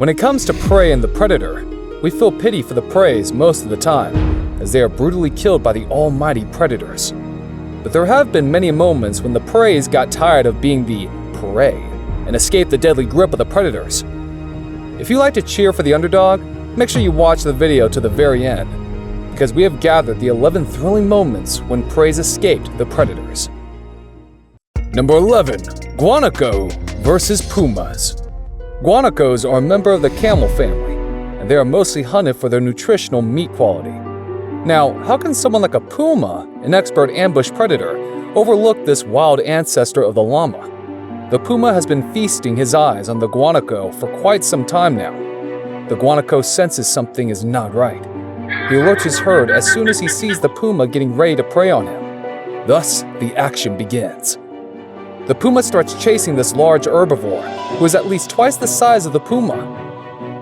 When it comes to prey and the predator, we feel pity for the preys most of the time, as they are brutally killed by the almighty predators. But there have been many moments when the preys got tired of being the prey and escaped the deadly grip of the predators. If you like to cheer for the underdog, make sure you watch the video to the very end, because we have gathered the 11 thrilling moments when preys escaped the predators. Number 11. Guanaco versus Pumas. Guanacos are a member of the camel family, and they are mostly hunted for their nutritional meat quality. Now, how can someone like a puma, an expert ambush predator, overlook this wild ancestor of the llama? The puma has been feasting his eyes on the guanaco for quite some time now. The guanaco senses something is not right. He alerts his herd as soon as he sees the puma getting ready to prey on him. Thus, the action begins. The puma starts chasing this large herbivore, who is at least twice the size of the puma.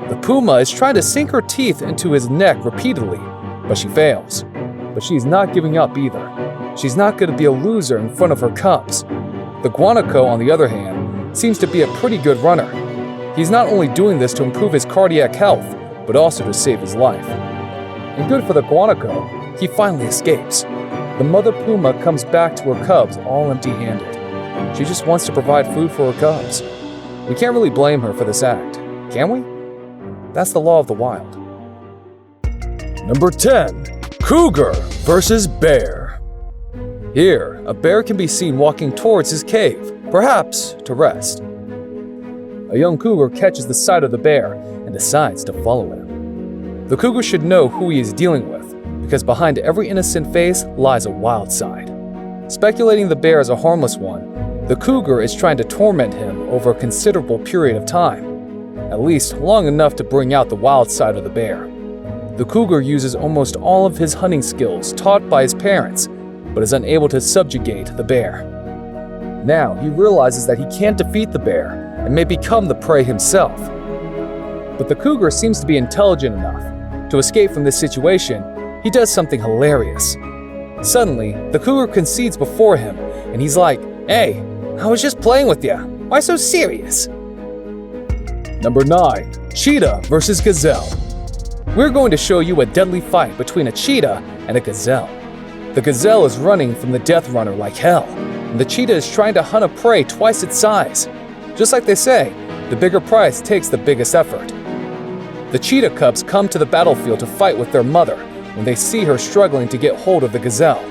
The puma is trying to sink her teeth into his neck repeatedly, but she fails. But she's not giving up either. She's not going to be a loser in front of her cubs. The guanaco, on the other hand, seems to be a pretty good runner. He's not only doing this to improve his cardiac health, but also to save his life. And good for the guanaco, he finally escapes. The mother puma comes back to her cubs all empty-handed. She just wants to provide food for her cubs. We can't really blame her for this act, can we? That's the law of the wild. Number 10. Cougar versus bear. Here, a bear can be seen walking towards his cave, perhaps to rest. A young cougar catches the sight of the bear and decides to follow him. The cougar should know who he is dealing with, because behind every innocent face lies a wild side. Speculating the bear is a harmless one, the cougar is trying to torment him over a considerable period of time, at least long enough to bring out the wild side of the bear. The cougar uses almost all of his hunting skills taught by his parents, but is unable to subjugate the bear. Now he realizes that he can't defeat the bear and may become the prey himself. But the cougar seems to be intelligent enough. To escape from this situation, he does something hilarious. Suddenly, the cougar concedes before him, and he's like, "Hey, I was just playing with ya. Why so serious?" Number 9. Cheetah versus Gazelle. We're going to show you a deadly fight between a cheetah and a gazelle. The gazelle is running from the death runner like hell, and the cheetah is trying to hunt a prey twice its size. Just like they say, the bigger prize takes the biggest effort. The cheetah cubs come to the battlefield to fight with their mother when they see her struggling to get hold of the gazelle.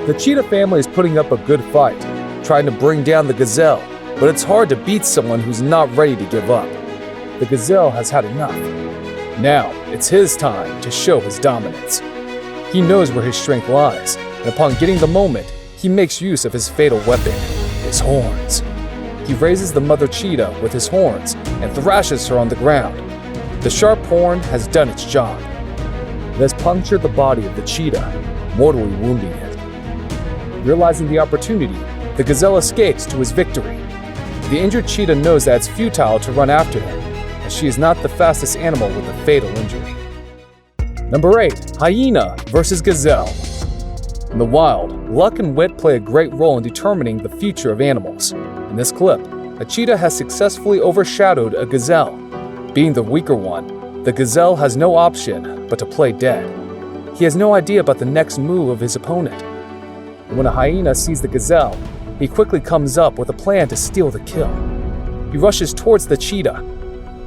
The cheetah family is putting up a good fight, trying to bring down the gazelle, but it's hard to beat someone who's not ready to give up. The gazelle has had enough. Now, it's his time to show his dominance. He knows where his strength lies, and upon getting the moment, he makes use of his fatal weapon, his horns. He raises the mother cheetah with his horns and thrashes her on the ground. The sharp horn has done its job. It has punctured the body of the cheetah, mortally wounding it. Realizing the opportunity, the gazelle escapes to his victory. The injured cheetah knows that it's futile to run after him, as she is not the fastest animal with a fatal injury. Number 8. Hyena versus gazelle. In the wild, luck and wit play a great role in determining the future of animals. In this clip, a cheetah has successfully overshadowed a gazelle. Being the weaker one, the gazelle has no option but to play dead. He has no idea about the next move of his opponent. And when a hyena sees the gazelle, he quickly comes up with a plan to steal the kill. He rushes towards the cheetah.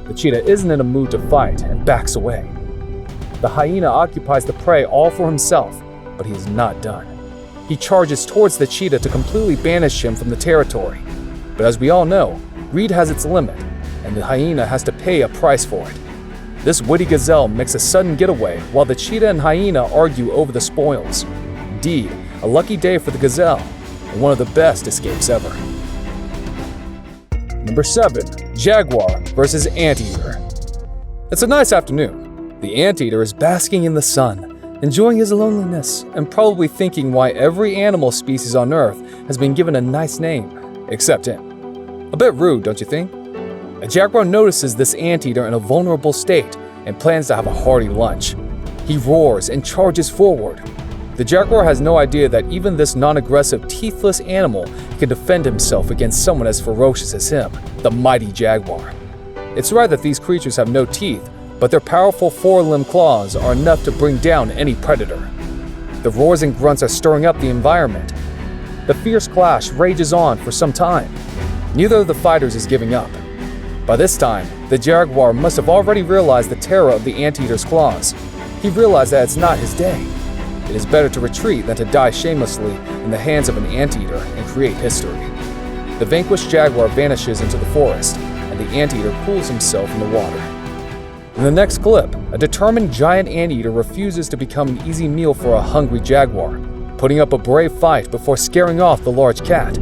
The cheetah isn't in a mood to fight and backs away. The hyena occupies the prey all for himself, but he is not done. He charges towards the cheetah to completely banish him from the territory. But as we all know, greed has its limit, and the hyena has to pay a price for it. This witty gazelle makes a sudden getaway while the cheetah and hyena argue over the spoils. Indeed, a lucky day for the gazelle, and one of the best escapes ever. Number 7. Jaguar versus anteater. It's a nice afternoon. The anteater is basking in the sun, enjoying his loneliness, and probably thinking why every animal species on Earth has been given a nice name, except him. A bit rude, don't you think? A jaguar notices this anteater in a vulnerable state and plans to have a hearty lunch. He roars and charges forward. The jaguar has no idea that even this non-aggressive, teethless animal can defend himself against someone as ferocious as him, the mighty jaguar. It's rare that these creatures have no teeth, but their powerful four-limbed claws are enough to bring down any predator. The roars and grunts are stirring up the environment. The fierce clash rages on for some time. Neither of the fighters is giving up. By this time, the jaguar must have already realized the terror of the anteater's claws. He realized that it's not his day. It is better to retreat than to die shamelessly in the hands of an anteater and create history. The vanquished jaguar vanishes into the forest, and the anteater cools himself in the water. In the next clip, a determined giant anteater refuses to become an easy meal for a hungry jaguar, putting up a brave fight before scaring off the large cat.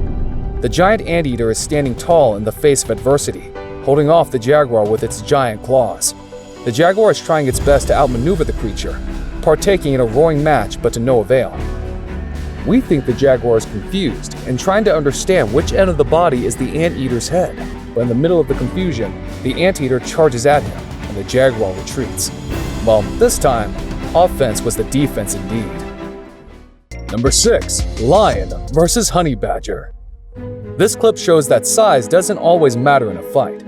The giant anteater is standing tall in the face of adversity, holding off the jaguar with its giant claws. The jaguar is trying its best to outmaneuver the creature, partaking in a roaring match but to no avail. We think the jaguar is confused and trying to understand which end of the body is the anteater's head, but in the middle of the confusion, the anteater charges at him, and the jaguar retreats. Well, this time, offense was the defense indeed. Number 6. Lion versus honey badger. This clip shows that size doesn't always matter in a fight.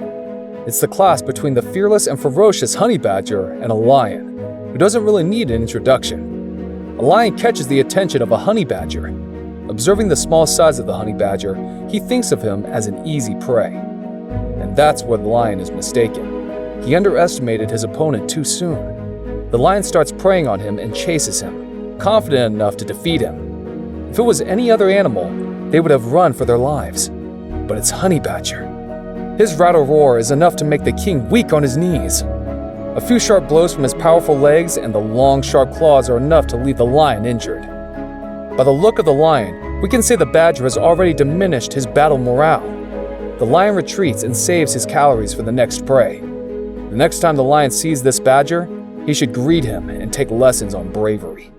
It's the clash between the fearless and ferocious honey badger and a lion, who doesn't really need an introduction. A lion catches the attention of a honey badger. Observing the small size of the honey badger, he thinks of him as an easy prey. And that's where the lion is mistaken. He underestimated his opponent too soon. The lion starts preying on him and chases him, confident enough to defeat him. If it was any other animal, they would have run for their lives. But it's honey badger. His rattle roar is enough to make the king weak on his knees. A few sharp blows from his powerful legs and the long, sharp claws are enough to leave the lion injured. By the look of the lion, we can say the badger has already diminished his battle morale. The lion retreats and saves his calories for the next prey. The next time the lion sees this badger, he should greet him and take lessons on bravery.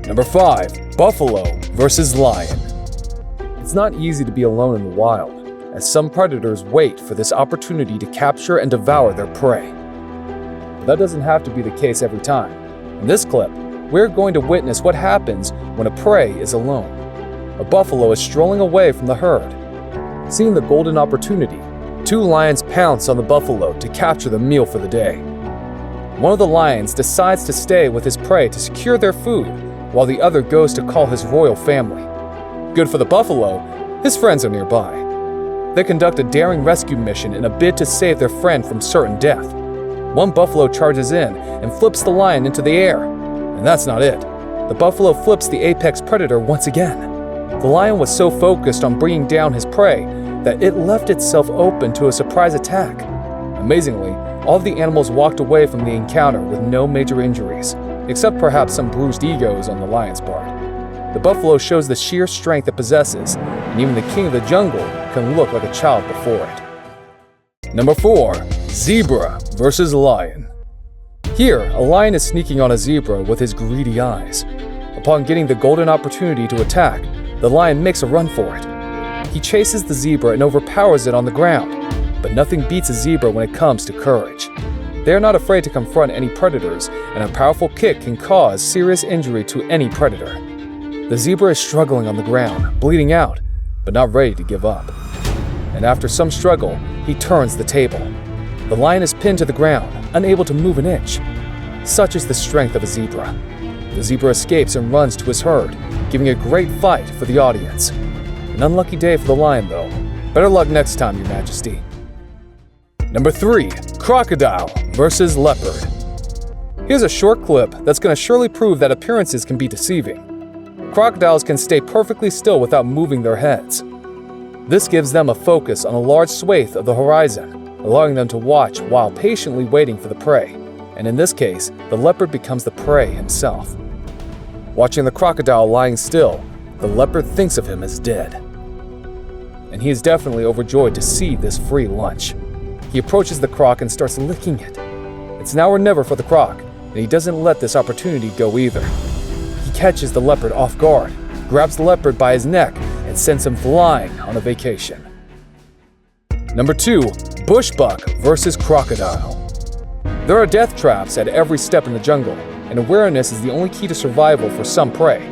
Number 5. Buffalo versus lion. It's not easy to be alone in the wild, as some predators wait for this opportunity to capture and devour their prey. But that doesn't have to be the case every time. In this clip, we're going to witness what happens when a prey is alone. A buffalo is strolling away from the herd. Seeing the golden opportunity, 2 lions pounce on the buffalo to capture the meal for the day. One of the lions decides to stay with his prey to secure their food, while the other goes to call his royal family. Good for the buffalo, his friends are nearby. They conduct a daring rescue mission in a bid to save their friend from certain death. One buffalo charges in and flips the lion into the air. And that's not it. The buffalo flips the apex predator once again. The lion was so focused on bringing down his prey that it left itself open to a surprise attack. Amazingly, all of the animals walked away from the encounter with no major injuries, except perhaps some bruised egos on the lion's part. The buffalo shows the sheer strength it possesses, and even the king of the jungle can look like a child before it. Number 4. Zebra versus lion. Here, a lion is sneaking on a zebra with his greedy eyes. Upon getting the golden opportunity to attack, the lion makes a run for it. He chases the zebra and overpowers it on the ground, but nothing beats a zebra when it comes to courage. They are not afraid to confront any predators, and a powerful kick can cause serious injury to any predator. The zebra is struggling on the ground, bleeding out, but not ready to give up. And after some struggle, he turns the table. The lion is pinned to the ground, unable to move an inch. Such is the strength of a zebra. The zebra escapes and runs to his herd, giving a great fight for the audience. An unlucky day for the lion, though. Better luck next time, Your Majesty. Number 3. Crocodile versus leopard. Here's a short clip that's going to surely prove that appearances can be deceiving. Crocodiles can stay perfectly still without moving their heads. This gives them a focus on a large swathe of the horizon, allowing them to watch while patiently waiting for the prey. And in this case, the leopard becomes the prey himself. Watching the crocodile lying still, the leopard thinks of him as dead. And he is definitely overjoyed to see this free lunch. He approaches the croc and starts licking it. It's now or never for the croc, and he doesn't let this opportunity go either. He catches the leopard off guard, grabs the leopard by his neck, and sends him flying on a vacation. Number 2. Bushbuck versus crocodile. There are death traps at every step in the jungle, and awareness is the only key to survival for some prey.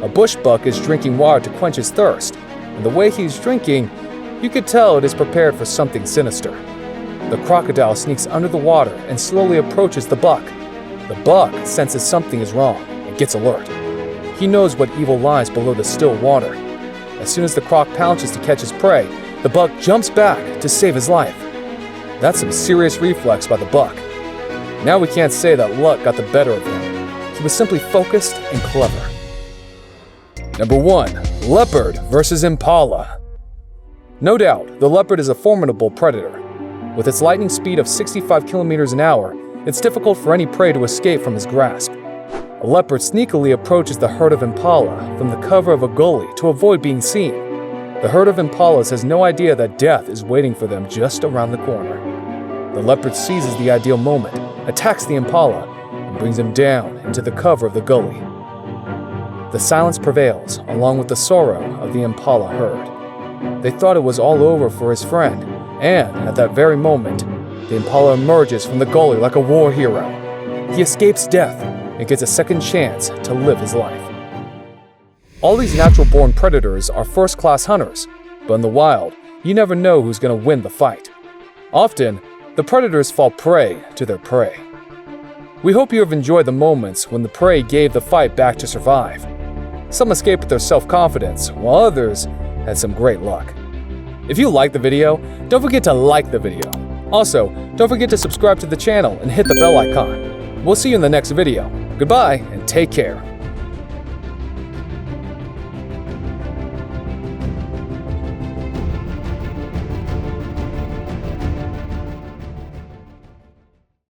A bushbuck is drinking water to quench his thirst, and the way he's drinking, you could tell it is prepared for something sinister. The crocodile sneaks under the water and slowly approaches the buck. The buck senses something is wrong and gets alert. He knows what evil lies below the still water. As soon as the croc pounces to catch his prey, the buck jumps back to save his life. That's some serious reflex by the buck. Now we can't say that luck got the better of him. He was simply focused and clever. Number 1. Leopard versus impala. No doubt, the leopard is a formidable predator. With its lightning speed of 65 kilometers an hour, it's difficult for any prey to escape from his grasp. A leopard sneakily approaches the herd of impala from the cover of a gully to avoid being seen. The herd of impalas has no idea that death is waiting for them just around the corner. The leopard seizes the ideal moment, attacks the impala, and brings him down into the cover of the gully. The silence prevails, along with the sorrow of the impala herd. They thought it was all over for his friend, and at that very moment, the impala emerges from the gully like a war hero. He escapes death and gets a second chance to live his life. All these natural-born predators are first-class hunters, but in the wild, you never know who's going to win the fight. Often, the predators fall prey to their prey. We hope you have enjoyed the moments when the prey gave the fight back to survive. Some escaped with their self-confidence, while others had some great luck. If you liked the video, don't forget to like the video. Also, don't forget to subscribe to the channel and hit the bell icon. We'll see you in the next video. Goodbye and take care.